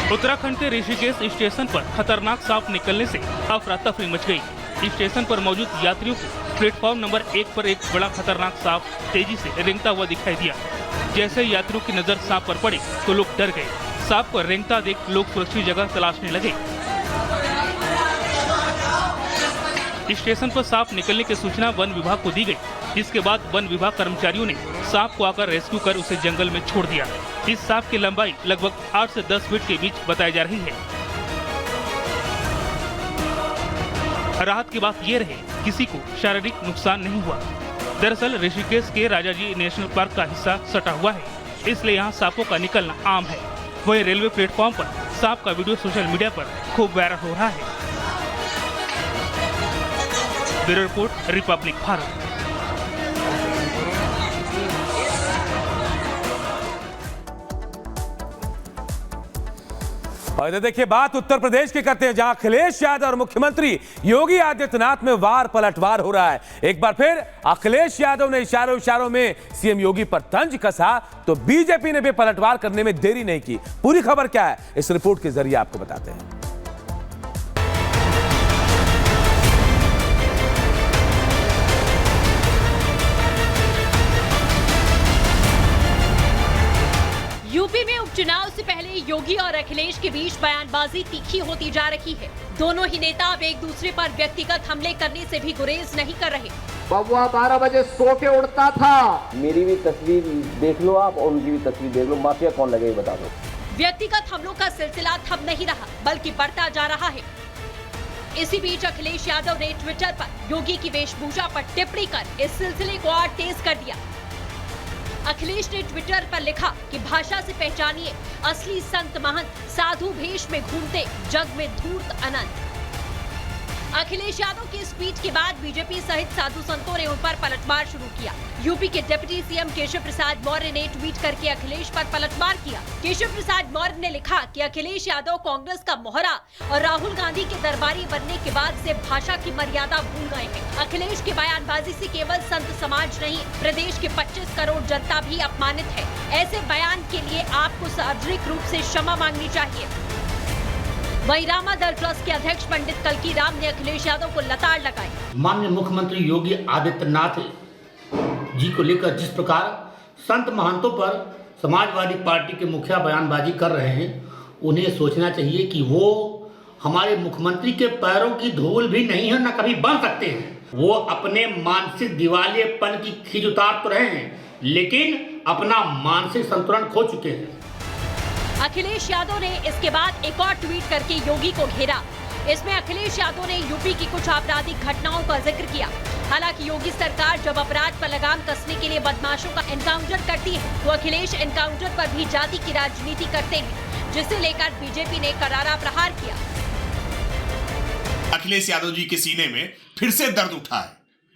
उत्तराखंड के ऋषिकेश स्टेशन पर खतरनाक सांप निकलने से अफरा तफरी मच गई। स्टेशन पर मौजूद यात्रियों को प्लेटफॉर्म नंबर 1 पर एक बड़ा खतरनाक सांप तेजी से रेंगता हुआ दिखाई दिया। जैसे यात्रियों की नजर सांप पर पड़ी तो लोग डर गए। सांप को रेंगता देख लोग सुरक्षित जगह तलाशने लगे। स्टेशन पर सांप निकलने की सूचना वन विभाग को दी गई, जिसके बाद वन विभाग कर्मचारियों ने सांप को आकर रेस्क्यू कर उसे जंगल में छोड़ दिया। इस सांप की लंबाई लगभग 8 से 10 फीट के बीच बताई जा रही है। राहत की बात ये रहे, किसी को शारीरिक नुकसान नहीं हुआ। दरअसल ऋषिकेश के राजाजी नेशनल पार्क का हिस्सा सटा हुआ है, इसलिए यहाँ सांपों का निकलना आम है। वहीं रेलवे प्लेटफॉर्म पर सांप का वीडियो सोशल मीडिया पर खूब वायरल हो रहा है। Bureau report, Republic Bharat. और इधर देखिए, बात उत्तर प्रदेश की करते हैं, जहां अखिलेश यादव और मुख्यमंत्री योगी आदित्यनाथ में वार पलटवार हो रहा है। एक बार फिर अखिलेश यादव ने इशारों में सीएम योगी पर तंज कसा, तो बीजेपी ने भी पलटवार करने में देरी नहीं की। पूरी खबर क्या है, इस रिपोर्ट के जरिए आपको बताते हैं। यूपी में उपचुनाव से पहले योगी और अखिलेश के बीच बयानबाजी तीखी होती जा रही है। दोनों ही नेता अब एक दूसरे पर व्यक्तिगत हमले करने से भी गुरेज नहीं कर रहे। बबुआ 12 बजे सो के उठता था। मेरी भी तस्वीर देख लो आप और उनकी भी तस्वीर देख लो, माफिया कौन लगे बता दो। व्यक्तिगत हमलों का सिलसिला थम नहीं रहा, बल्कि बढ़ता जा रहा है। इसी बीच अखिलेश यादव ने ट्विटर पर योगी की वेशभूषा पर टिप्पणी कर इस सिलसिले को और तेज कर दिया। अखिलेश ने ट्विटर पर लिखा कि भाषा से पहचानिए असली संत महंत, साधु भेष में घूमते जग में धूर्त अनंत। अखिलेश यादव के इस ट्वीट के बाद बीजेपी सहित साधु संतों ने उन पर पलटवार शुरू किया। यूपी के डिप्टी सीएम केशव प्रसाद मौर्य ने ट्वीट करके अखिलेश पर पलटवार किया। केशव प्रसाद मौर्य ने लिखा कि अखिलेश यादव कांग्रेस का मोहरा और राहुल गांधी के दरबारी बनने के बाद से भाषा की मर्यादा भूल गए हैं। अखिलेश की बयानबाजी से केवल संत समाज नहीं, प्रदेश के 25 करोड़ जनता भी अपमानित है। ऐसे बयान के लिए आपको सार्वजनिक रूप से क्षमा मांगनी चाहिए। वहीं रामा दल ट्रस्ट के अध्यक्ष पंडित कल्की राम ने अखिलेश यादव को लताड़ लगाई। माननीय मुख्यमंत्री योगी आदित्यनाथ जी को लेकर जिस प्रकार संत महंतों पर समाजवादी पार्टी के मुखिया बयानबाजी कर रहे हैं, उन्हें सोचना चाहिए कि वो हमारे मुख्यमंत्री के पैरों की धूल भी नहीं है, न कभी बन सकते हैं। वो अपने मानसिक दिवालियेपन की खींच उतार तो रहे हैं, लेकिन अपना मानसिक संतुलन खो चुके हैं। अखिलेश यादव ने इसके बाद एक और ट्वीट करके योगी को घेरा। इसमें अखिलेश यादव ने यूपी की कुछ आपराधिक घटनाओं का जिक्र किया। हालांकि योगी सरकार जब अपराध पर लगाम कसने के लिए बदमाशों का एनकाउंटर करती है, तो अखिलेश एनकाउंटर पर भी जाति की राजनीति करते हैं, जिसे लेकर बीजेपी ने करारा प्रहार किया। अखिलेश यादव जी के सीने में फिर से दर्द उठा है,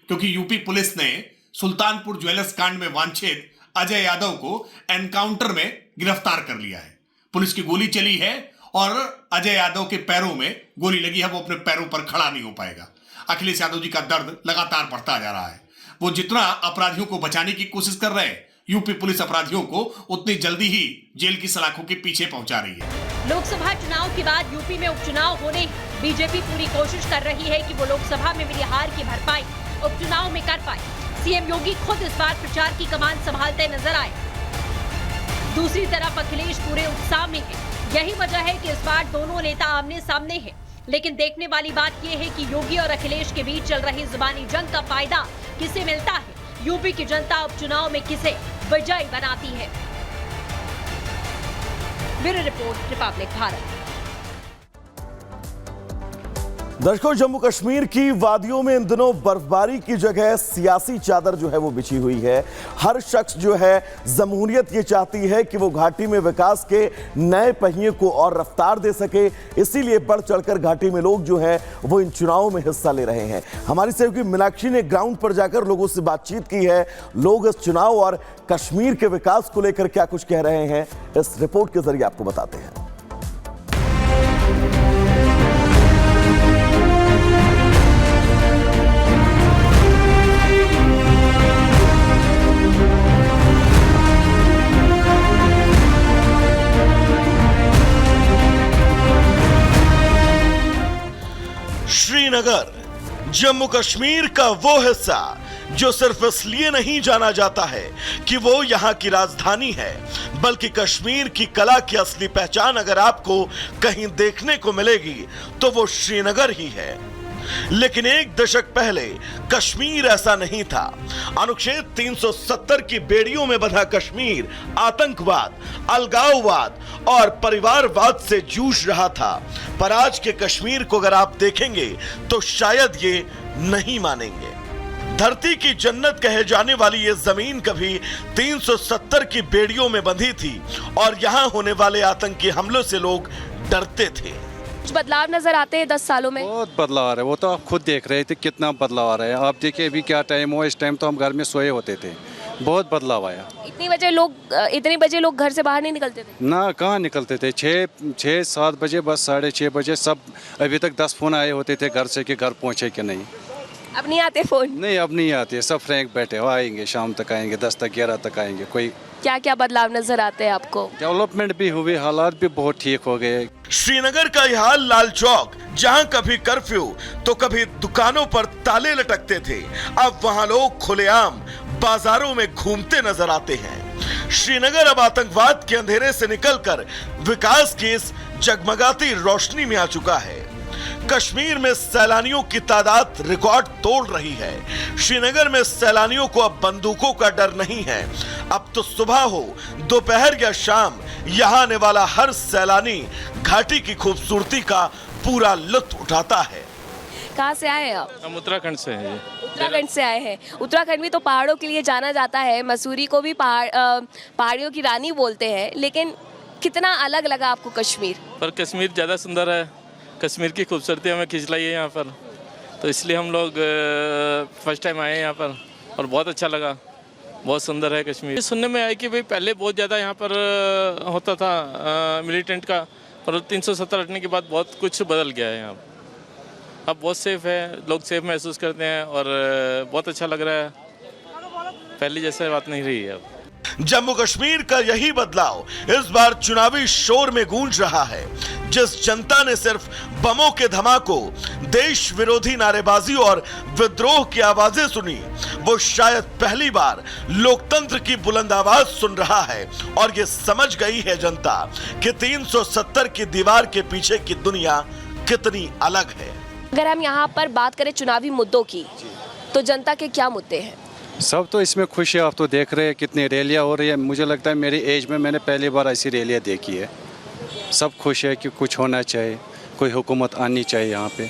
क्योंकि यूपी पुलिस ने सुल्तानपुर ज्वेलर्स कांड में वांछित अजय यादव को एनकाउंटर में गिरफ्तार कर लिया है। पुलिस की गोली चली है और अजय यादव के पैरों में गोली लगी है, वो अपने पैरों पर खड़ा नहीं हो पाएगा। अखिलेश यादव जी का दर्द लगातार बढ़ता जा रहा है। वो जितना अपराधियों को बचाने की कोशिश कर रहे हैं, यूपी पुलिस अपराधियों को उतनी जल्दी ही जेल की सलाखों के पीछे पहुंचा रही है। लोकसभा चुनाव के बाद यूपी में उपचुनाव होने, बीजेपी पूरी कोशिश कर रही है कि वो लोकसभा में मिली हार की भरपाई उपचुनाव में कर पाए। सीएम योगी खुद इस बार प्रचार की कमान संभालते नजर आए। दूसरी तरफ अखिलेश पूरे उत्साह में है। यही वजह है कि इस बार दोनों नेता आमने सामने हैं। लेकिन देखने वाली बात यह है कि योगी और अखिलेश के बीच चल रही जुबानी जंग का फायदा किसे मिलता है। यूपी की जनता उपचुनाव में किसे विजयी बनाती है। Bureau report, Republic Bharat. दर्शकों, जम्मू कश्मीर की वादियों में इन दिनों बर्फबारी की जगह सियासी चादर जो है वो बिछी हुई है। हर शख्स जो है, जमहूरियत ये चाहती है कि वो घाटी में विकास के नए पहिए को और रफ्तार दे सके। इसीलिए बढ़ चढ़कर घाटी में लोग जो है वो इन चुनावों में हिस्सा ले रहे हैं। हमारी सहयोगी मीनाक्षी ने ग्राउंड पर जाकर लोगों से बातचीत की है। लोग इस चुनाव और कश्मीर के विकास को लेकर क्या कुछ कह रहे हैं, इस रिपोर्ट के जरिए आपको बताते हैं। श्रीनगर जम्मू कश्मीर का वो हिस्सा जो सिर्फ इसलिए नहीं जाना जाता है कि वो यहाँ की राजधानी है, बल्कि कश्मीर की कला की असली पहचान अगर आपको कहीं देखने को मिलेगी तो वो श्रीनगर ही है। लेकिन एक दशक पहले कश्मीर ऐसा नहीं था। अनुच्छेद 370 की बेड़ियों में बंधा कश्मीर आतंकवाद, अलगाववाद और परिवारवाद से जूझ रहा था। पर आज के कश्मीर को अगर आप देखेंगे तो शायद ये नहीं मानेंगे। धरती की जन्नत कहे जाने वाली ये जमीन कभी 370 की बेड़ियों में बंधी थी और यहाँ होने वाले आतंकी हमलों से लोग डरते थे। कुछ बदलाव नजर आते हैं 10 सालों में? बहुत बदलाव आ रहा है, वो तो आप खुद देख रहे थे कितना बदलाव आ रहा है। आप देखिए अभी क्या टाइम हुआ, इस टाइम तो हम घर में सोए होते थे, बहुत बदलाव आया। इतनी बजे लोग घर से बाहर नहीं निकलते थे ना, कहाँ निकलते थे? 6-7 बजे, बस 6:30 बजे सब। अभी तक 10 फोन आए होते थे घर से कि घर पहुँचे कि नहीं। अब नहीं आते फोन? नहीं, अब नहीं आते, सब फ्रैंक बैठे हो, आएंगे शाम तक, आएंगे 10 तक 11 तक आएंगे। कोई क्या क्या बदलाव नजर आते हैं आपको? डेवलपमेंट भी हुई, हालात भी बहुत ठीक हो गए। श्रीनगर का यह हाल लाल चौक, जहां कभी कर्फ्यू तो कभी दुकानों पर ताले लटकते थे, अब वहां लोग खुलेआम बाजारों में घूमते नजर आते हैं। श्रीनगर अब आतंकवाद के अंधेरे से निकलकर विकास की इस जगमगाती रोशनी में आ चुका है। कश्मीर में सैलानियों की तादाद रिकॉर्ड तोड़ रही है। श्रीनगर में सैलानियों को अब बंदूकों का डर नहीं है। अब तो सुबह हो, दोपहर या शाम, यहाँ आने वाला हर सैलानी घाटी की खूबसूरती का पूरा लुत्फ उठाता है। कहाँ से आए हैं आप? हम उत्तराखंड से हैं। उत्तराखंड से आए हैं। उत्तराखंड भी तो पहाड़ों के लिए जाना जाता है, मसूरी को भी पहाड़ियों की रानी बोलते हैं, लेकिन कितना अलग लगा आपको कश्मीर? पर कश्मीर ज़्यादा सुंदर है, कश्मीर की खूबसूरती हमें खींच लाई है यहाँ पर, तो इसलिए हम लोग फर्स्ट टाइम आए हैं यहाँ पर और बहुत अच्छा लगा, बहुत सुंदर है कश्मीर। सुनने में आया कि भाई पहले बहुत ज़्यादा यहाँ पर होता था मिलिटेंट का, पर 370 हटने के बाद बहुत कुछ बदल गया है यहाँ। अब बहुत सेफ है, लोग सेफ महसूस करते हैं और बहुत अच्छा लग रहा है, पहले जैसे बात नहीं रही है अब। जम्मू कश्मीर का यही बदलाव इस बार चुनावी शोर में गूंज रहा है। जिस जनता ने सिर्फ बमों के धमाकों, देश विरोधी नारेबाजी और विद्रोह की आवाजें सुनी, वो शायद पहली बार लोकतंत्र की बुलंद आवाज सुन रहा है और ये समझ गई है जनता कि 370 की दीवार के पीछे की दुनिया कितनी अलग है। अगर हम यहाँ पर बात करें चुनावी मुद्दों की, तो जनता के क्या मुद्दे हैं? सब तो इसमें खुश है। आप तो देख रहे हैं कितनी रैलियाँ हो रही है। मुझे लगता है मेरी एज में मैंने पहली बार ऐसी रैलियाँ देखी है। सब खुश है कि कुछ होना चाहिए, कोई हुकूमत आनी चाहिए यहाँ पे।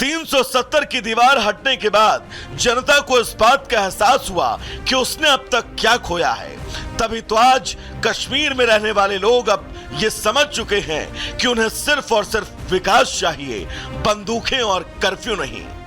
370 की दीवार हटने के बाद जनता को इस बात का एहसास हुआ कि उसने अब तक क्या खोया है। तभी तो आज कश्मीर में रहने वाले लोग अब ये समझ चुके हैं कि उन्हें सिर्फ और सिर्फ विकास चाहिए, बंदूकें और कर्फ्यू नहीं।